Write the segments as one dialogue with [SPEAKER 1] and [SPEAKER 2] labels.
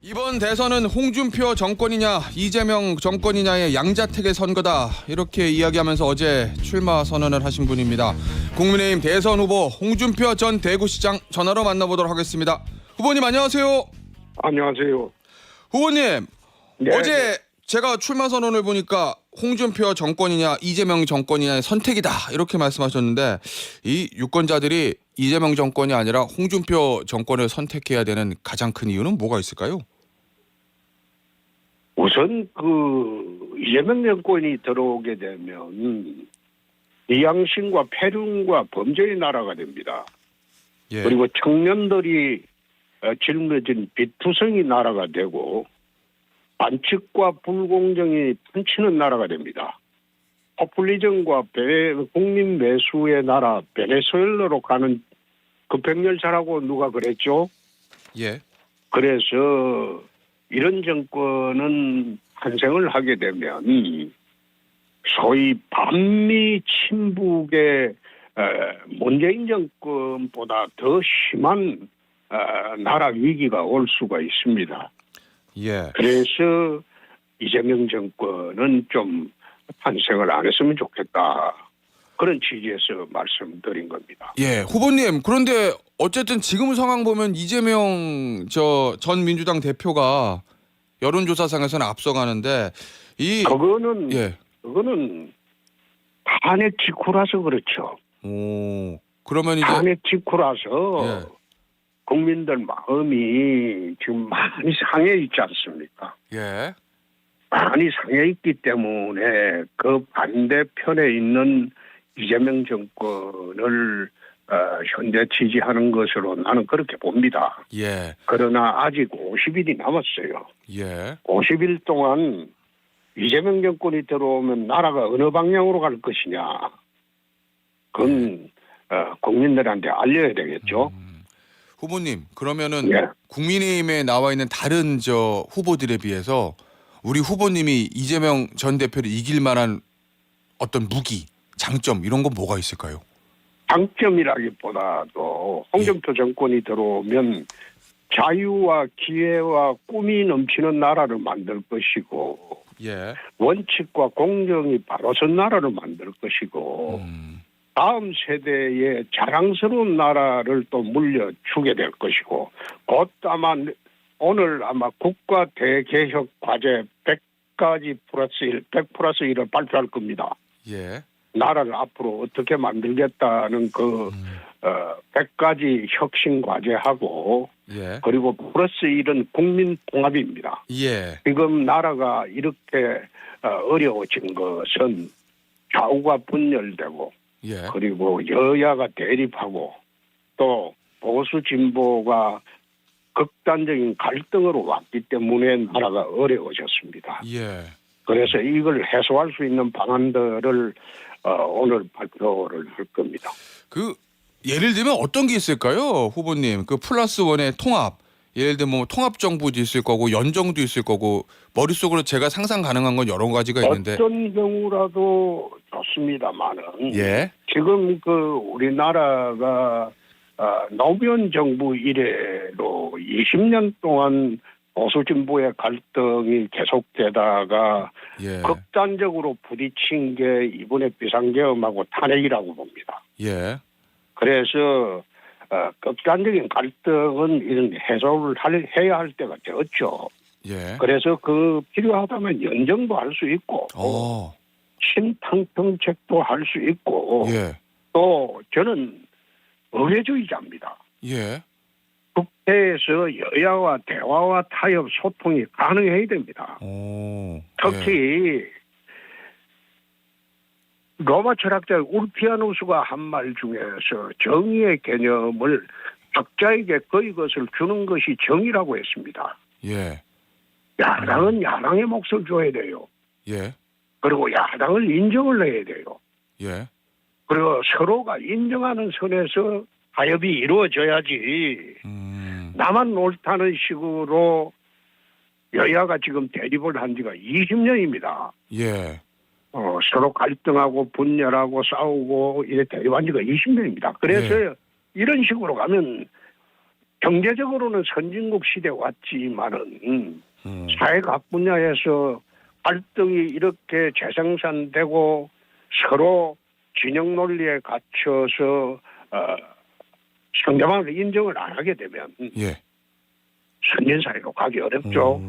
[SPEAKER 1] 이번 대선은 홍준표 정권이냐 이재명 정권이냐의 양자택의 선거다, 이렇게 이야기하면서 어제 출마 선언을 하신 분입니다. 국민의힘 대선 후보 홍준표 전 대구시장 전화로 만나보도록 하겠습니다. 후보님 안녕하세요.
[SPEAKER 2] 안녕하세요.
[SPEAKER 1] 후보님,
[SPEAKER 2] 네,
[SPEAKER 1] 어제 제가 출마 선언을 보니까 홍준표 정권이냐 이재명 정권이냐의 선택이다, 이렇게 말씀하셨는데, 이 유권자들이 이재명 정권이 아니라 홍준표 정권을 선택해야 되는 가장 큰 이유는 뭐가 있을까요?
[SPEAKER 2] 우선 이재명 정권이 들어오게 되면 이양심과 폐륜과 범죄의 나라가 됩니다.
[SPEAKER 1] 예.
[SPEAKER 2] 그리고 청년들이 짊어진 비투성이 나라가 되고 반칙과 불공정이 판치는 나라가 됩니다. 포퓰리즘과 국민 매수의 나라 베네수엘라로 가는 급행열차라고 누가 그랬죠?
[SPEAKER 1] 예.
[SPEAKER 2] 그래서 이런 정권은 탄생을 하게 되면 소위 반미 친북의 문재인 정권보다 더 심한 나라 위기가 올 수가 있습니다.
[SPEAKER 1] 예.
[SPEAKER 2] 그래서 이재명 정권은 좀 탄생을 안 했으면 좋겠다, 그런 취지에서 말씀드린 겁니다.
[SPEAKER 1] 예, 후보님, 그런데 어쨌든 지금 상황 보면 이재명 전 민주당 대표가 여론조사상에서는 앞서가는데
[SPEAKER 2] 그거는 탄핵 직후라서 그렇죠.
[SPEAKER 1] 그러면 이제
[SPEAKER 2] 탄핵 직후라서
[SPEAKER 1] 예.
[SPEAKER 2] 국민들 마음이 지금 많이 상해 있지 않습니까?
[SPEAKER 1] 예.
[SPEAKER 2] 많이 상해 있기 때문에 그 반대편에 있는 이재명 정권을 현재 지지하는 것으로 나는 그렇게 봅니다.
[SPEAKER 1] 예.
[SPEAKER 2] 그러나 아직 50일이 남았어요.
[SPEAKER 1] 예.
[SPEAKER 2] 50일 동안 이재명 정권이 들어오면 나라가 어느 방향으로 갈 것이냐, 그건 국민들한테 알려야 되겠죠.
[SPEAKER 1] 후보님, 그러면은
[SPEAKER 2] 예.
[SPEAKER 1] 국민의힘에 나와 있는 다른 후보들에 비해서 우리 후보님이 이재명 전 대표를 이길 만한 어떤 무기, 장점 이런 건 뭐가 있을까요?
[SPEAKER 2] 장점이라기보다도 홍준표 정권이 들어오면 자유와 기회와 꿈이 넘치는 나라를 만들 것이고,
[SPEAKER 1] 예.
[SPEAKER 2] 원칙과 공정이 바로 선 나라를 만들 것이고, 다음 세대의 자랑스러운 나라를 또 물려주게 될 것이고, 곧 오늘 아마 국가 대개혁 과제 100가지 플러스 1, 100 플러스 1을 발표할 겁니다.
[SPEAKER 1] 예.
[SPEAKER 2] 나라를 앞으로 어떻게 만들겠다는 100가지 혁신 과제하고,
[SPEAKER 1] 예.
[SPEAKER 2] 그리고 플러스 1은 국민 통합입니다.
[SPEAKER 1] 예.
[SPEAKER 2] 지금 나라가 이렇게 어려워진 것은 좌우가 분열되고,
[SPEAKER 1] 예.
[SPEAKER 2] 그리고 여야가 대립하고, 또 보수 진보가 극단적인 갈등으로 왔기 때문에 나라가 어려워졌습니다.
[SPEAKER 1] 예.
[SPEAKER 2] 그래서 이걸 해소할 수 있는 방안들을 오늘 발표를 할 겁니다.
[SPEAKER 1] 예를 들면 어떤 게 있을까요, 후보님? 플러스 원의 통합. 예를 들면 뭐 통합 정부도 있을 거고 연정도 있을 거고, 머릿속으로 제가 상상 가능한 건 여러 가지가 있는데.
[SPEAKER 2] 어떤 경우라도 좋습니다만은,
[SPEAKER 1] 예.
[SPEAKER 2] 지금 우리나라가 노무현 정부 이래로 20년 동안 보수 진보의 갈등이 계속되다가
[SPEAKER 1] 예.
[SPEAKER 2] 극단적으로 부딪힌 게 이번에 비상계엄하고 탄핵이라고 봅니다.
[SPEAKER 1] 예.
[SPEAKER 2] 그래서 극단적인 갈등은 이런 해소를 해야 할 때가 되었죠.
[SPEAKER 1] 예.
[SPEAKER 2] 그래서 필요하다면 연정도 할 수 있고, 신탕 정책도 할 수 있고,
[SPEAKER 1] 예.
[SPEAKER 2] 또 저는 의회주의자입니다.
[SPEAKER 1] 예.
[SPEAKER 2] 국회에서 여야와 대화와 타협, 소통이 가능해야 됩니다. 특히 로마 철학자 울피아누스가 한 말 중에서 정의의 개념을 각자에게 그의 것을 주는 것이 정의라고 했습니다.
[SPEAKER 1] 예.
[SPEAKER 2] 야당은 야당의 몫을 줘야 돼요.
[SPEAKER 1] 예.
[SPEAKER 2] 그리고 야당을 인정을 해야 돼요.
[SPEAKER 1] 예.
[SPEAKER 2] 그리고 서로가 인정하는 선에서 타협이 이루어져야지, 나만 옳다는 식으로 여야가 지금 대립을 한 지가 20년입니다.
[SPEAKER 1] 예.
[SPEAKER 2] 서로 갈등하고 분열하고 싸우고 이래 대립한 지가 20년입니다. 그래서 이런 식으로 가면 경제적으로는 선진국 시대 왔지만은 사회 각 분야에서 갈등이 이렇게 재생산되고 서로 진영 논리에 갇혀서 상대방을 인정을 안 하게 되면
[SPEAKER 1] 예.
[SPEAKER 2] 선진 사회로 가기 어렵죠.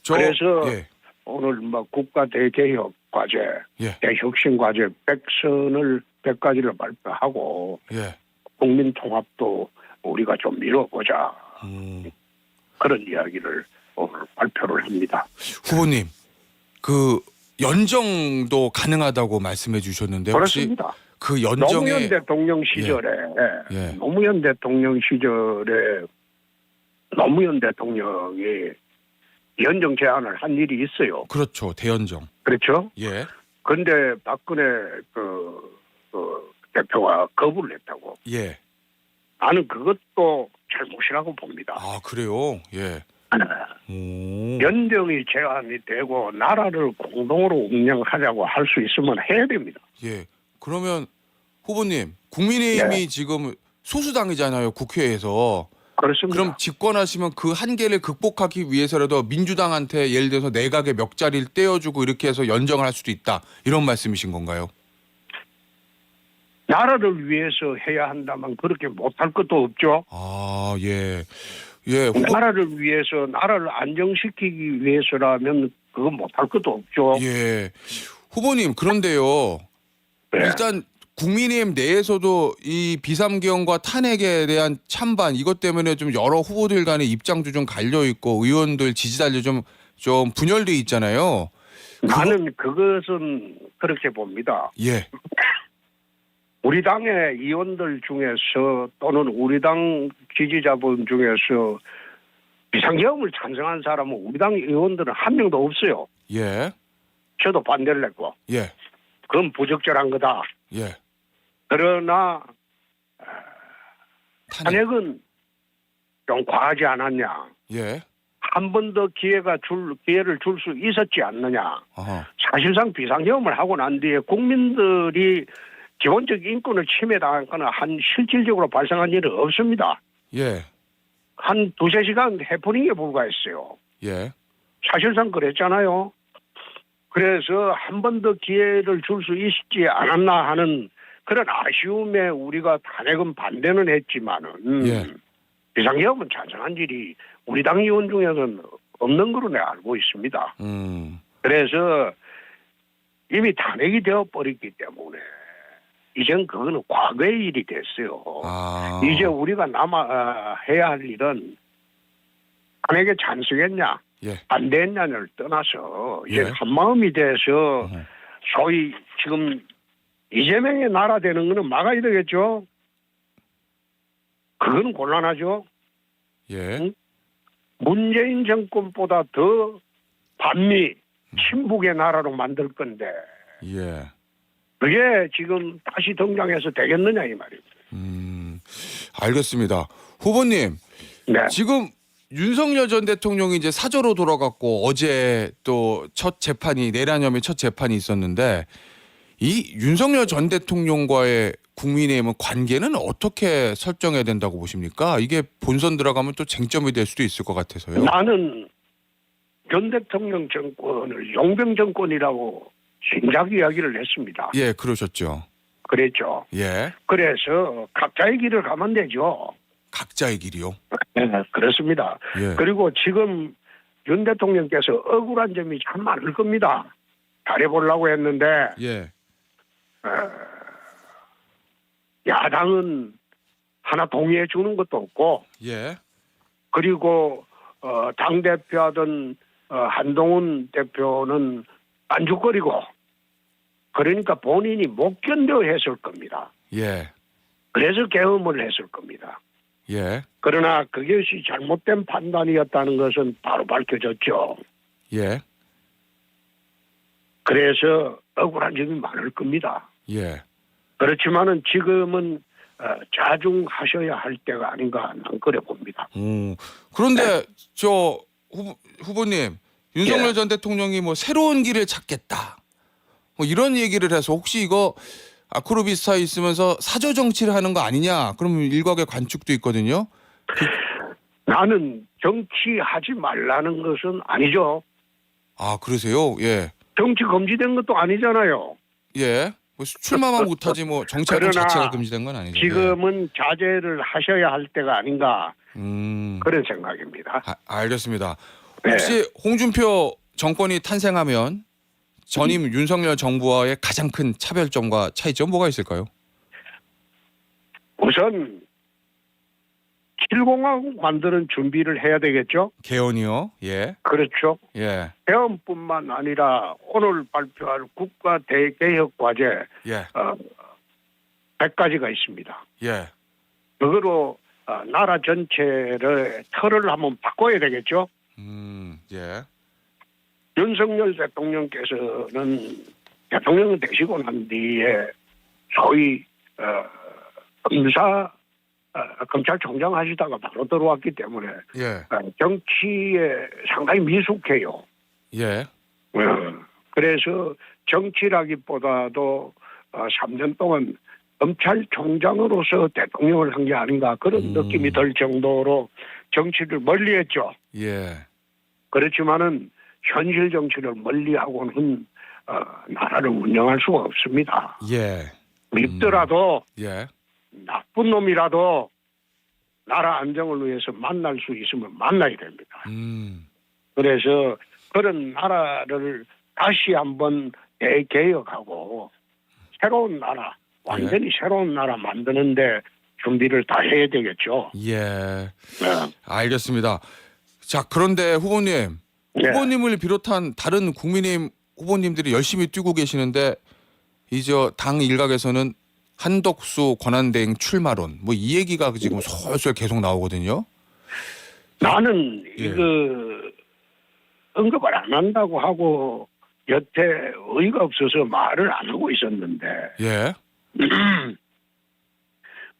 [SPEAKER 2] 그래서
[SPEAKER 1] 예.
[SPEAKER 2] 오늘 뭐 국가 대개혁 과제,
[SPEAKER 1] 예.
[SPEAKER 2] 대혁신 과제 100가지를 발표하고
[SPEAKER 1] 예.
[SPEAKER 2] 국민 통합도 우리가 좀 미뤄보자. 그런 이야기를 오늘 발표를 합니다.
[SPEAKER 1] 후보님, 그 연정도 가능하다고 말씀해 주셨는데 혹시
[SPEAKER 2] 그렇습니다.
[SPEAKER 1] 그 연정에
[SPEAKER 2] 노무현 대통령 시절에
[SPEAKER 1] 예.
[SPEAKER 2] 노무현 대통령 시절에 노무현 대통령이 연정 제안을 한 일이 있어요.
[SPEAKER 1] 그렇죠. 대연정.
[SPEAKER 2] 그렇죠?
[SPEAKER 1] 예.
[SPEAKER 2] 그런데 박근혜 대표가 거부를 했다고.
[SPEAKER 1] 예.
[SPEAKER 2] 나는 그것도 잘못이라고 봅니다.
[SPEAKER 1] 아, 그래요? 예. 오.
[SPEAKER 2] 연정이 제안이 되고 나라를 공동으로 운영하자고 할 수 있으면 해야 됩니다.
[SPEAKER 1] 예. 그러면 후보님, 국민의힘이 지금 소수당이잖아요, 국회에서.
[SPEAKER 2] 그렇습니다.
[SPEAKER 1] 그럼 집권하시면 그 한계를 극복하기 위해서라도 민주당한테 예를 들어서 내각의 몇 자리를 떼어주고 이렇게 해서 연정을 할 수도 있다. 이런 말씀이신 건가요?
[SPEAKER 2] 나라를 위해서 해야 한다면 그렇게 못할 것도 없죠.
[SPEAKER 1] 아, 예. 예. 후보,
[SPEAKER 2] 나라를 위해서, 나라를 안정시키기 위해서라면 그건 못할 것도 없죠.
[SPEAKER 1] 예. 후보님, 그런데요.
[SPEAKER 2] 네.
[SPEAKER 1] 일단 국민의힘 내에서도 이 비상계엄과 탄핵에 대한 찬반 이것 때문에 좀 여러 후보들 간의 입장도 좀 갈려 있고 의원들 지지자들 좀 분열돼 있잖아요.
[SPEAKER 2] 나는 그것은 그렇게 봅니다.
[SPEAKER 1] 예.
[SPEAKER 2] 우리 당의 의원들 중에서 또는 우리 당 지지자분 중에서 비상계엄을 찬성한 사람은 우리 당 의원들은 한 명도 없어요.
[SPEAKER 1] 예.
[SPEAKER 2] 저도 반대를 했고
[SPEAKER 1] 예.
[SPEAKER 2] 그건 부적절한 거다.
[SPEAKER 1] 예.
[SPEAKER 2] 그러나
[SPEAKER 1] 탄핵.
[SPEAKER 2] 탄핵은 좀 과하지 않았냐.
[SPEAKER 1] 예.
[SPEAKER 2] 한 번 더 기회를 줄 수 있었지 않느냐.
[SPEAKER 1] 아하.
[SPEAKER 2] 사실상 비상계엄을 하고 난 뒤에 국민들이 기본적 인권을 침해당하거나 한 실질적으로 발생한 일은 없습니다.
[SPEAKER 1] 예.
[SPEAKER 2] 한 두세 시간 해프닝에 불과했어요.
[SPEAKER 1] 예.
[SPEAKER 2] 사실상 그랬잖아요. 그래서 한 번 더 기회를 줄 수 있지 않았나 하는 그런 아쉬움에 우리가 탄핵은 반대는 했지만은
[SPEAKER 1] 예.
[SPEAKER 2] 비상계엄은 찬성한 일이 우리 당 의원 중에서는 없는 걸로 내가 알고 있습니다. 그래서 이미 탄핵이 되어버렸기 때문에 이젠 그거는 과거의 일이 됐어요.
[SPEAKER 1] 아.
[SPEAKER 2] 이제 우리가 해야 할 일은 탄핵에 찬성했냐
[SPEAKER 1] 예.
[SPEAKER 2] 반대했냐를 떠나서 이제
[SPEAKER 1] 예.
[SPEAKER 2] 한마음이 돼서 소위 지금 이재명의 나라 되는 거는 막아야 되겠죠. 그건 곤란하죠.
[SPEAKER 1] 예.
[SPEAKER 2] 문재인 정권보다 더 반미 친북의 나라로 만들 건데
[SPEAKER 1] 예.
[SPEAKER 2] 그게 지금 다시 등장해서 되겠느냐 이 말입니다.
[SPEAKER 1] 알겠습니다. 후보님,
[SPEAKER 2] 네.
[SPEAKER 1] 지금 윤석열 전 대통령이 이제 사저로 돌아갔고 어제 또 첫 재판이 내란혐의 첫 재판이 있었는데 이 윤석열 전 대통령과의 국민의힘은 관계는 어떻게 설정해야 된다고 보십니까? 이게 본선 들어가면 또 쟁점이 될 수도 있을 것 같아서요.
[SPEAKER 2] 나는 전 대통령 정권을 용병 정권이라고 진작 이야기를 했습니다.
[SPEAKER 1] 예, 그러셨죠.
[SPEAKER 2] 그랬죠.
[SPEAKER 1] 예.
[SPEAKER 2] 그래서 각자의 길을 가면 되죠.
[SPEAKER 1] 각자의 길이요.
[SPEAKER 2] 네, 그렇습니다.
[SPEAKER 1] 예.
[SPEAKER 2] 그리고 지금 윤 대통령께서 억울한 점이 참 많을 겁니다. 잘해보려고 했는데
[SPEAKER 1] 예.
[SPEAKER 2] 야당은 하나 동의해 주는 것도 없고
[SPEAKER 1] 예.
[SPEAKER 2] 그리고 당대표하던 한동훈 대표는 안죽거리고 그러니까 본인이 못 견뎌 했을 겁니다.
[SPEAKER 1] 예.
[SPEAKER 2] 그래서 계엄을 했을 겁니다.
[SPEAKER 1] 예.
[SPEAKER 2] 그러나 그것이 잘못된 판단이었다는 것은 바로 밝혀졌죠.
[SPEAKER 1] 예.
[SPEAKER 2] 그래서 억울한 점이 많을 겁니다.
[SPEAKER 1] 예.
[SPEAKER 2] 그렇지만은 지금은 자중하셔야 할 때가 아닌가 난 그래 봅니다.
[SPEAKER 1] 그런데 저 후보님 윤석열
[SPEAKER 2] 예.
[SPEAKER 1] 전 대통령이 뭐 새로운 길을 찾겠다 뭐 이런 얘기를 해서 혹시 이거 아크로비스타에 있으면서 사저 정치를 하는 거 아니냐? 그럼 일각의 관측도 있거든요.
[SPEAKER 2] 나는 정치하지 말라는 것은 아니죠.
[SPEAKER 1] 아 그러세요? 예.
[SPEAKER 2] 정치 금지된 것도 아니잖아요.
[SPEAKER 1] 예. 뭐 출마만 못하지 뭐 정치활동
[SPEAKER 2] 그러나
[SPEAKER 1] 자체가 금지된 건 아니죠.
[SPEAKER 2] 지금은 자제를 하셔야 할 때가 아닌가
[SPEAKER 1] 예.
[SPEAKER 2] 그런 생각입니다.
[SPEAKER 1] 알겠습니다.
[SPEAKER 2] 네.
[SPEAKER 1] 혹시 홍준표 정권이 탄생하면 전임 윤석열 정부와의 가장 큰 차별점과 차이점 뭐가 있을까요?
[SPEAKER 2] 우선 7공화국 만드는 준비를 해야 되겠죠.
[SPEAKER 1] 개헌이요. 예.
[SPEAKER 2] 그렇죠.
[SPEAKER 1] 예.
[SPEAKER 2] 개헌뿐만 아니라 오늘 발표할 국가 대개혁 과제
[SPEAKER 1] 예.
[SPEAKER 2] 100가지가 있습니다.
[SPEAKER 1] 예.
[SPEAKER 2] 그거로 나라 전체를 틀을 한번 바꿔야 되겠죠.
[SPEAKER 1] 예.
[SPEAKER 2] 윤석열 대통령께서는 대통령을 되시고 난 뒤에 소위 검찰총장 하시다가 바로 들어왔기 때문에
[SPEAKER 1] 예.
[SPEAKER 2] 정치에 상당히 미숙해요.
[SPEAKER 1] 예.
[SPEAKER 2] 그래서 정치라기보다도 3년 동안 검찰총장으로서 대통령을 한 게 아닌가 그런 느낌이 들 정도로 정치를 멀리했죠.
[SPEAKER 1] 예.
[SPEAKER 2] 그렇지만은 현실 정치를 멀리하고는 나라를 운영할 수가 없습니다.
[SPEAKER 1] 예.
[SPEAKER 2] 밉더라도
[SPEAKER 1] 예.
[SPEAKER 2] 나쁜 놈이라도 나라 안정을 위해서 만날 수 있으면 만나야 됩니다. 그래서 그런 나라를 다시 한번 대개혁하고 새로운 나라, 완전히 새로운 나라 만드는데 준비를 다 해야 되겠죠.
[SPEAKER 1] 예.
[SPEAKER 2] 네.
[SPEAKER 1] 알겠습니다. 자, 그런데 후보님,
[SPEAKER 2] 네.
[SPEAKER 1] 후보님을 비롯한 다른 국민의힘 후보님들이 열심히 뛰고 계시는데 이제 당 일각에서는 한덕수 권한대행 출마론 뭐 이 얘기가 지금 솔솔 계속 나오거든요.
[SPEAKER 2] 나는
[SPEAKER 1] 예.
[SPEAKER 2] 이거 언급을 안 한다고 하고 여태 의의가 없어서 말을 안 하고 있었는데
[SPEAKER 1] 예.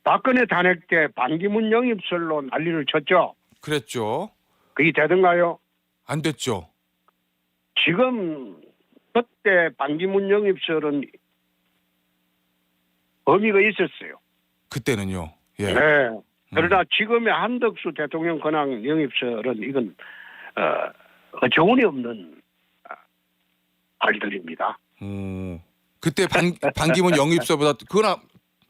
[SPEAKER 2] 박근혜 탄핵 때 반기문 영입설로 난리를 쳤죠.
[SPEAKER 1] 그랬죠.
[SPEAKER 2] 그게 되던가요?
[SPEAKER 1] 안 됐죠.
[SPEAKER 2] 지금 그때 반기문 영입설은 의미가 있었어요.
[SPEAKER 1] 그때는요. 예.
[SPEAKER 2] 네. 그러나 지금의 한덕수 대통령 권한 영입설은 이건 어처구니 없는 말들입니다.
[SPEAKER 1] 그때 반기문 영입설보다 그거나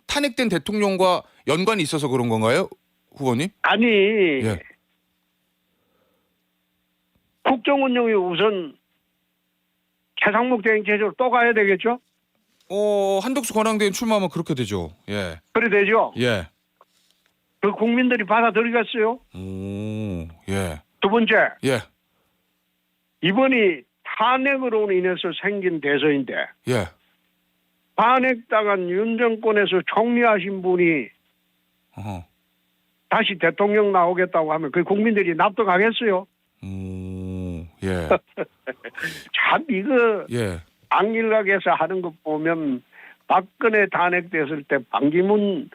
[SPEAKER 1] 탄핵된 대통령과 연관이 있어서 그런 건가요, 후보님?
[SPEAKER 2] 아니
[SPEAKER 1] 예.
[SPEAKER 2] 국정운영이 우선 최상목 대행 체제로 또 가야 되겠죠?
[SPEAKER 1] 한덕수 권한대행 출마하면 그렇게 되죠. 예.
[SPEAKER 2] 그래 되죠?
[SPEAKER 1] 예.
[SPEAKER 2] 그 국민들이 받아들이겠어요?
[SPEAKER 1] 예.
[SPEAKER 2] 두 번째,
[SPEAKER 1] 예.
[SPEAKER 2] 이번이 탄핵으로 인해서 생긴 대선인데
[SPEAKER 1] 예.
[SPEAKER 2] 탄핵당한 윤 정권에서 총리하신 분이
[SPEAKER 1] 어허.
[SPEAKER 2] 다시 대통령 나오겠다고 하면 그 국민들이 납득하겠어요?
[SPEAKER 1] 예.
[SPEAKER 2] 참 이거
[SPEAKER 1] 예.
[SPEAKER 2] 안일각에서 하는 것 보면 박근혜 탄핵됐을 때 반기문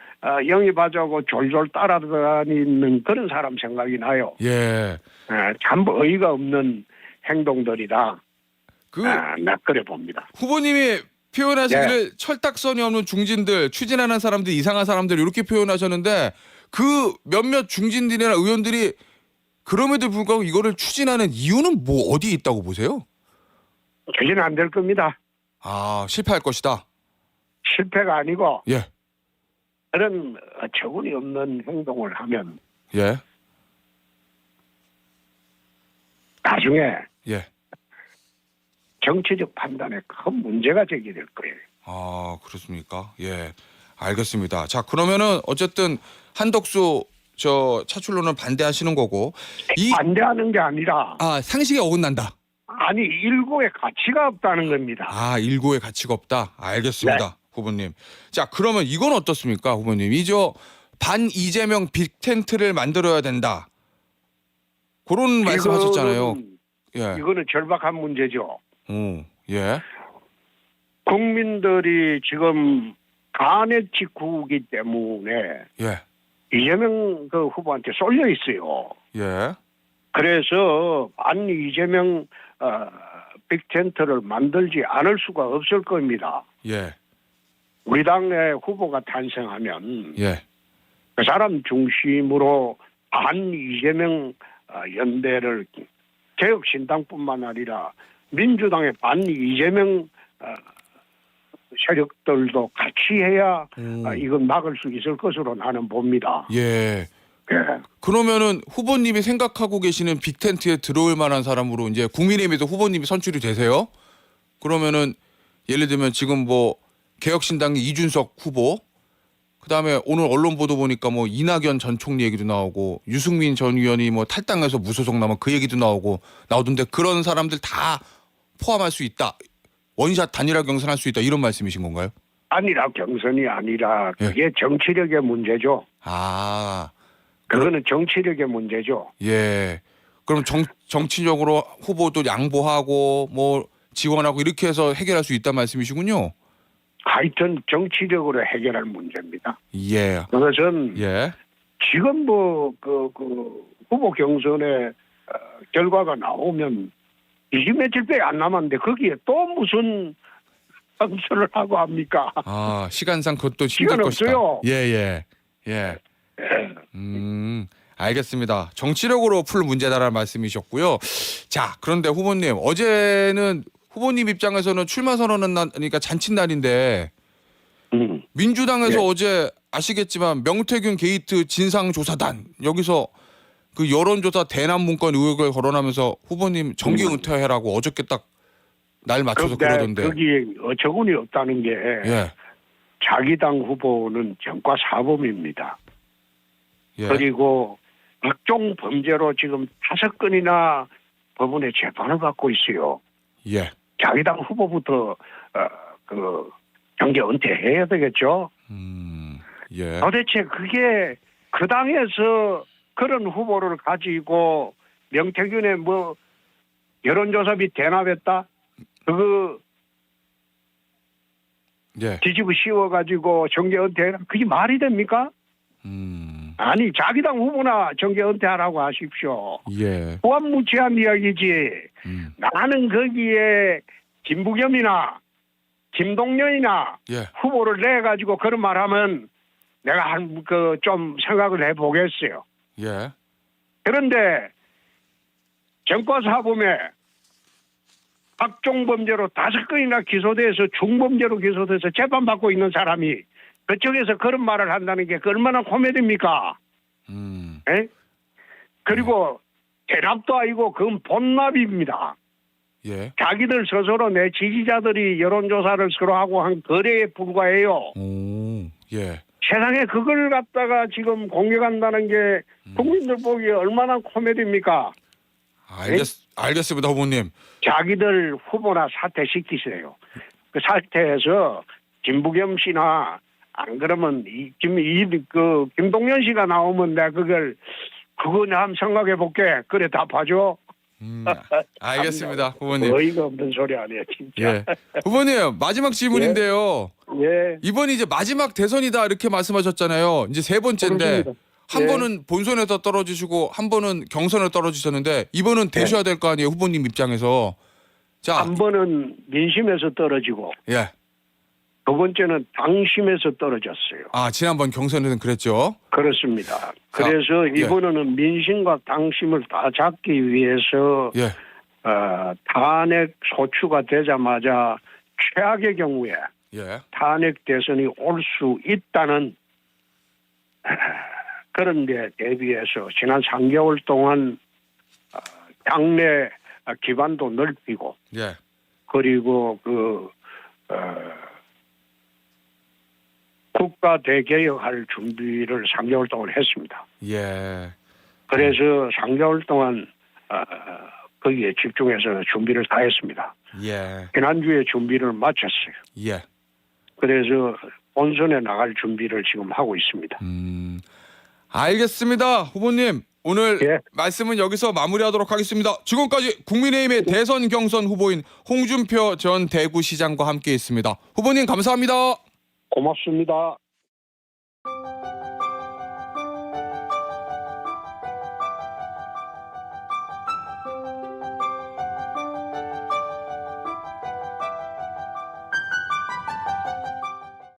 [SPEAKER 2] 영입하자고 졸졸 따라다니는 그런 사람 생각이 나요.
[SPEAKER 1] 예.
[SPEAKER 2] 참 어이가 없는 행동들이다. 나 그래 봅니다.
[SPEAKER 1] 후보님이 표현하시기를 철딱선이 없는 중진들, 추진하는 사람들, 이상한 사람들 이렇게 표현하셨는데 그 몇몇 중진들이나 의원들이 그럼에도 불구하고 이거를 추진하는 이유는 뭐 어디에 있다고 보세요?
[SPEAKER 2] 저지는 안 될 겁니다.
[SPEAKER 1] 실패할 것이다.
[SPEAKER 2] 실패가 아니고
[SPEAKER 1] 예.
[SPEAKER 2] 그런 어처구니 없는 행동을 하면
[SPEAKER 1] 예.
[SPEAKER 2] 나중에
[SPEAKER 1] 예.
[SPEAKER 2] 정치적 판단에 큰 문제가 제기될 거예요.
[SPEAKER 1] 그렇습니까? 예. 알겠습니다. 자, 그러면은 어쨌든 한덕수 차출론은 반대하시는 거고
[SPEAKER 2] 반대하는 게 아니라
[SPEAKER 1] 상식에 어긋난다.
[SPEAKER 2] 아니 일고의 가치가 없다는 겁니다.
[SPEAKER 1] 일고의 가치가 없다. 알겠습니다.
[SPEAKER 2] 네.
[SPEAKER 1] 후보님. 자, 그러면 이건 어떻습니까, 후보님? 반 이재명 빅텐트를 만들어야 된다. 그런 말씀하셨잖아요. 예.
[SPEAKER 2] 이거는 절박한 문제죠.
[SPEAKER 1] 예.
[SPEAKER 2] 국민들이 지금 간의 직후이기 때문에
[SPEAKER 1] 예.
[SPEAKER 2] 이재명 그 후보한테 쏠려 있어요.
[SPEAKER 1] 예.
[SPEAKER 2] 그래서 안 이재명 빅텐트를 만들지 않을 수가 없을 겁니다.
[SPEAKER 1] 예.
[SPEAKER 2] 우리 당의 후보가 탄생하면
[SPEAKER 1] 예.
[SPEAKER 2] 그 사람 중심으로 반 이재명 연대를 개혁신당뿐만 아니라 민주당의 반 이재명 세력들도 같이 해야 이건 막을 수 있을 것으로 나는 봅니다.
[SPEAKER 1] 예.
[SPEAKER 2] 예.
[SPEAKER 1] 그러면은 후보님이 생각하고 계시는 빅텐트에 들어올 만한 사람으로 이제 국민의힘에서 후보님이 선출이 되세요? 그러면은 예를 들면 지금 뭐 개혁신당의 이준석 후보, 그다음에 오늘 언론 보도 보니까 뭐 이낙연 전 총리 얘기도 나오고 유승민 전 의원이 뭐 탈당해서 무소속 남은 그 얘기도 나오던데 그런 사람들 다 포함할 수 있다. 원샷 단일화 경선할 수 있다 이런 말씀이신 건가요?
[SPEAKER 2] 아니라 경선이 아니라 그게 정치력의 문제죠.
[SPEAKER 1] 아,
[SPEAKER 2] 그거는 정치력의 문제죠.
[SPEAKER 1] 예. 그럼 정치적으로 후보도 양보하고 뭐 지원하고 이렇게 해서 해결할 수 있다는 말씀이시군요.
[SPEAKER 2] 하여튼 정치력으로 해결할 문제입니다.
[SPEAKER 1] 예.
[SPEAKER 2] 그것은
[SPEAKER 1] 예.
[SPEAKER 2] 지금 그 후보 경선의 결과가 나오면 20며칠밖에 안 남았는데 거기에 또 무슨 경선을 하고 합니까?
[SPEAKER 1] 아, 시간상 그것도 힘들
[SPEAKER 2] 시간
[SPEAKER 1] 것이다.
[SPEAKER 2] 없어요.
[SPEAKER 1] 예. 알겠습니다. 정치력으로 풀 문제다라는 말씀이셨고요. 자, 그런데 후보님 어제는 후보님 입장에서는 출마 선언은 그러니까 잔칫날인데 민주당에서
[SPEAKER 2] 예.
[SPEAKER 1] 어제 아시겠지만 명태균 게이트 진상조사단 여기서 그 여론조사 대남 문건 의혹을 거론하면서 후보님 정기 은퇴해라고 어저께 딱 날 맞춰서 그러던데.
[SPEAKER 2] 거기에 어처구니 없다는 게
[SPEAKER 1] 예.
[SPEAKER 2] 자기 당 후보는 전과 사범입니다.
[SPEAKER 1] 예.
[SPEAKER 2] 그리고 각종 범죄로 지금 5건이나 법원에 재판을 받고 있어요.
[SPEAKER 1] 예.
[SPEAKER 2] 자기 당 후보부터 그 경제 은퇴해야 되겠죠.
[SPEAKER 1] 예.
[SPEAKER 2] 도대체 그게 그 당에서 그런 후보를 가지고 명태균의 뭐 여론조사비 대납했다? 그거
[SPEAKER 1] 예.
[SPEAKER 2] 뒤집어 씌워가지고 정계 은퇴해라? 그게 말이 됩니까? 아니 자기 당 후보나 정계 은퇴하라고 하십시오.
[SPEAKER 1] 예.
[SPEAKER 2] 무한무치한 이야기지. 나는 거기에 김부겸이나 김동연이나
[SPEAKER 1] 예.
[SPEAKER 2] 후보를 내가지고 그런 말하면 내가 좀 생각을 해보겠어요.
[SPEAKER 1] 예.
[SPEAKER 2] 그런데 전과사범에 각종 범죄로 5건이나 기소돼서 중범죄로 기소돼서 재판받고 있는 사람이 그쪽에서 그런 말을 한다는 게 얼마나 코미디입니까? 에? 그리고 대납도 아니고 그건 본납입니다.
[SPEAKER 1] 예.
[SPEAKER 2] 자기들 스스로 내 지지자들이 여론조사를 서로 하고 한 거래에 불과해요.
[SPEAKER 1] 오. 예.
[SPEAKER 2] 세상에 그걸 갖다가 지금 공격한다는 게 국민들 보기에 얼마나 코미디입니까?
[SPEAKER 1] 알겠습니다, 후보님.
[SPEAKER 2] 자기들 후보나 사퇴시키세요. 그 사퇴해서 김부겸 씨나 안 그러면 김동연 씨가 나오면 내가 그거 한번 생각해 볼게. 그래 다 봐줘.
[SPEAKER 1] 알겠습니다, 후보님.
[SPEAKER 2] 어이가 없는 소리 아니야 진짜.
[SPEAKER 1] 예. 후보님 마지막 질문인데요.
[SPEAKER 2] 예.
[SPEAKER 1] 이번이 이제 마지막 대선이다 이렇게 말씀하셨잖아요. 이제 3번째인데
[SPEAKER 2] 그렇습니다.
[SPEAKER 1] 한
[SPEAKER 2] 예.
[SPEAKER 1] 번은 본선에서 떨어지시고 한 번은 경선에 떨어지셨는데 이번은 되셔야 될 거 아니에요, 후보님 입장에서. 자,
[SPEAKER 2] 한 번은 민심에서 떨어지고
[SPEAKER 1] 예.
[SPEAKER 2] 두 번째는 당심에서 떨어졌어요.
[SPEAKER 1] 아, 지난번 경선에는 그랬죠.
[SPEAKER 2] 그렇습니다. 그래서
[SPEAKER 1] 예.
[SPEAKER 2] 이번에는 민심과 당심을 다 잡기 위해서
[SPEAKER 1] 예.
[SPEAKER 2] 탄핵 소추가 되자마자 최악의 경우에
[SPEAKER 1] 예.
[SPEAKER 2] 탄핵 대선이 올 수 있다는 그런 데 대비해서 지난 3개월 동안 당내 기반도 넓히고
[SPEAKER 1] 예.
[SPEAKER 2] 그리고 국가 대개혁할 준비를 3개월 동안 했습니다.
[SPEAKER 1] 예.
[SPEAKER 2] 그래서 3개월 동안 거기에 집중해서 준비를 다 했습니다.
[SPEAKER 1] 예.
[SPEAKER 2] 지난주에 준비를 마쳤어요.
[SPEAKER 1] 예.
[SPEAKER 2] 그래서 본선에 나갈 준비를 지금 하고 있습니다.
[SPEAKER 1] 알겠습니다, 후보님. 오늘
[SPEAKER 2] 예.
[SPEAKER 1] 말씀은 여기서 마무리하도록 하겠습니다. 지금까지 국민의힘의 대선 경선 후보인 홍준표 전 대구시장과 함께했습니다. 후보님 감사합니다.
[SPEAKER 2] 고맙습니다.